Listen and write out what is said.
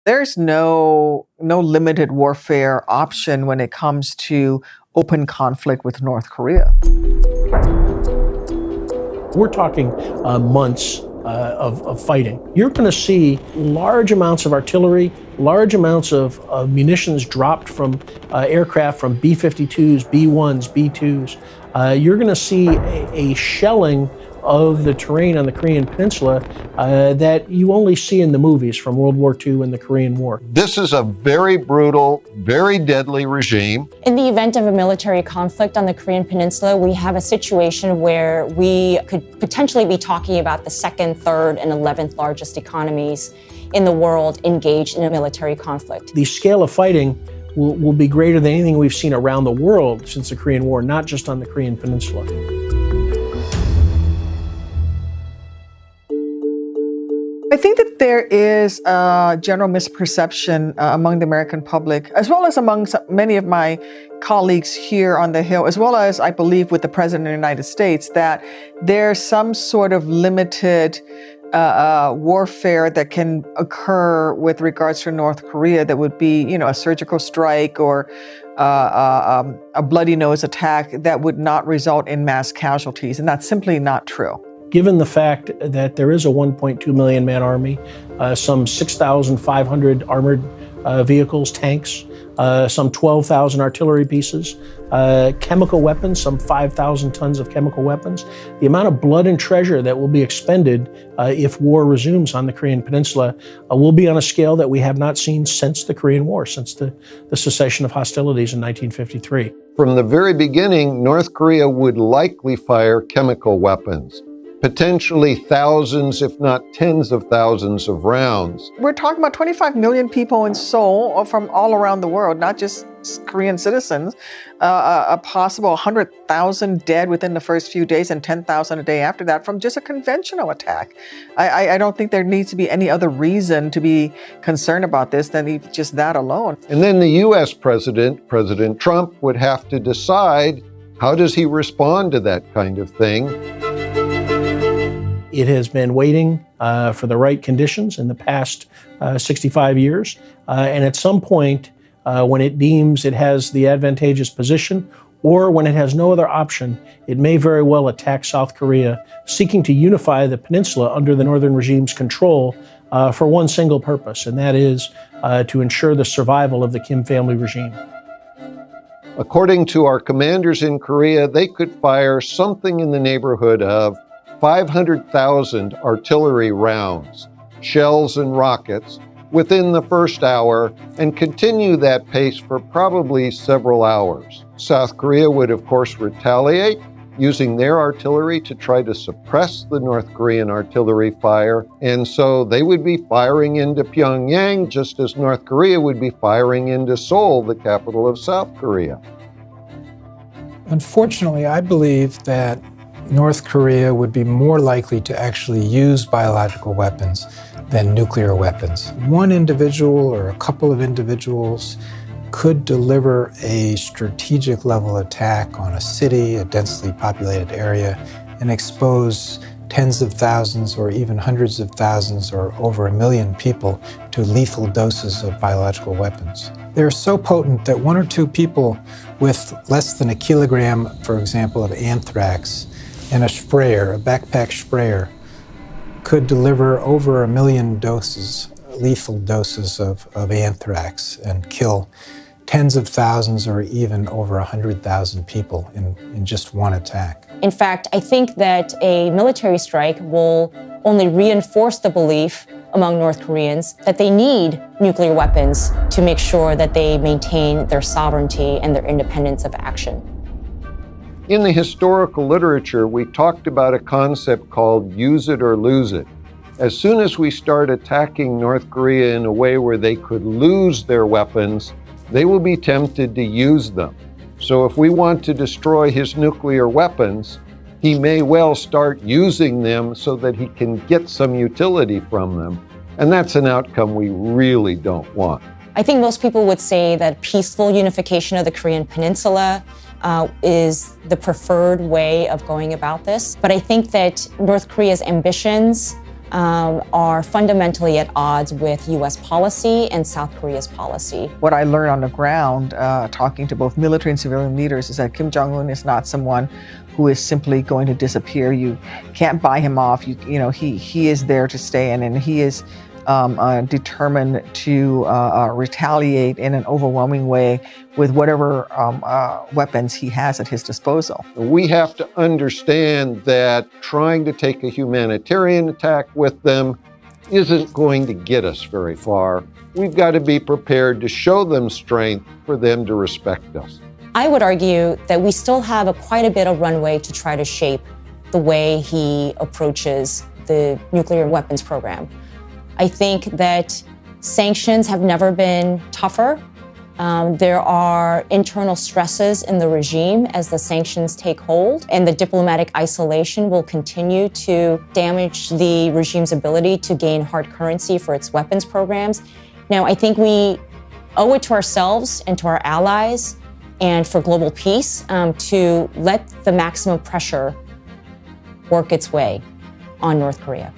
There's no limited warfare option when it comes to open conflict with North Korea. We're talking months of fighting. You're going to see large amounts of artillery, large amounts of munitions dropped from aircraft, from B-52s, B-1s, B-2s. You're going to see a shelling of the terrain on the Korean Peninsula that you only see in the movies from World War II and the Korean War. This is a very brutal, very deadly regime. In the event of a military conflict on the Korean Peninsula, we have a situation where we could potentially be talking about the second, third, and 11th largest economies in the world engaged in a military conflict. The scale of fighting will be greater than anything we've seen around the world since the Korean War, not just on the Korean Peninsula. I think that there is a general misperception among the American public, as well as among many of my colleagues here on the Hill, as well as I believe with the President of the United States, that there's some sort of limited warfare that can occur with regards to North Korea that would be, a surgical strike or a bloody nose attack that would not result in mass casualties. And that's simply not true. Given the fact that there is a 1.2 million man army, some 6,500 armored vehicles, tanks, some 12,000 artillery pieces, chemical weapons, some 5,000 tons of chemical weapons, the amount of blood and treasure that will be expended if war resumes on the Korean Peninsula will be on a scale that we have not seen since the Korean War, since the cessation of hostilities in 1953. From the very beginning, North Korea would likely fire chemical weapons. Potentially thousands, if not tens of thousands of rounds. We're talking about 25 million people in Seoul or from all around the world, not just Korean citizens, a possible 100,000 dead within the first few days and 10,000 a day after that from just a conventional attack. I don't think there needs to be any other reason to be concerned about this than just that alone. And then the U.S. President Trump, would have to decide how does he respond to that kind of thing. It has been waiting for the right conditions in the past 65 years. And at some point, when it deems it has the advantageous position, or when it has no other option, it may very well attack South Korea, seeking to unify the peninsula under the northern regime's control for one single purpose, and that is to ensure the survival of the Kim family regime. According to our commanders in Korea, they could fire something in the neighborhood of 500,000 artillery rounds, shells and rockets within the first hour and continue that pace for probably several hours. South Korea would, of course, retaliate, using their artillery to try to suppress the North Korean artillery fire. And so they would be firing into Pyongyang just as North Korea would be firing into Seoul, the capital of South Korea. Unfortunately, I believe that North Korea would be more likely to actually use biological weapons than nuclear weapons. One individual or a couple of individuals could deliver a strategic level attack on a city, a densely populated area, and expose tens of thousands or even hundreds of thousands or over 1 million people to lethal doses of biological weapons. They're so potent that one or two people with less than 1 kilogram, for example, of anthrax and a sprayer, a backpack sprayer, could deliver over 1 million doses, lethal doses of anthrax and kill tens of thousands or even over 100,000 people in just one attack. In fact, I think that a military strike will only reinforce the belief among North Koreans that they need nuclear weapons to make sure that they maintain their sovereignty and their independence of action. In the historical literature, we talked about a concept called use it or lose it. As soon as we start attacking North Korea in a way where they could lose their weapons, they will be tempted to use them. So if we want to destroy his nuclear weapons, he may well start using them so that he can get some utility from them. And that's an outcome we really don't want. I think most people would say that peaceful unification of the Korean Peninsula is the preferred way of going about this. But I think that North Korea's ambitions are fundamentally at odds with U.S. policy and South Korea's policy. What I learned on the ground, talking to both military and civilian leaders, is that Kim Jong-un is not someone who is simply going to disappear. You can't buy him off. He is there to stay, and he is determined to retaliate in an overwhelming way with whatever weapons he has at his disposal. We have to understand that trying to take a humanitarian attack with them isn't going to get us very far. We've got to be prepared to show them strength for them to respect us. I would argue that we still have quite a bit of runway to try to shape the way he approaches the nuclear weapons program. I think that sanctions have never been tougher. There are internal stresses in the regime as the sanctions take hold, and the diplomatic isolation will continue to damage the regime's ability to gain hard currency for its weapons programs. Now, I think we owe it to ourselves and to our allies and for global peace to let the maximum pressure work its way on North Korea.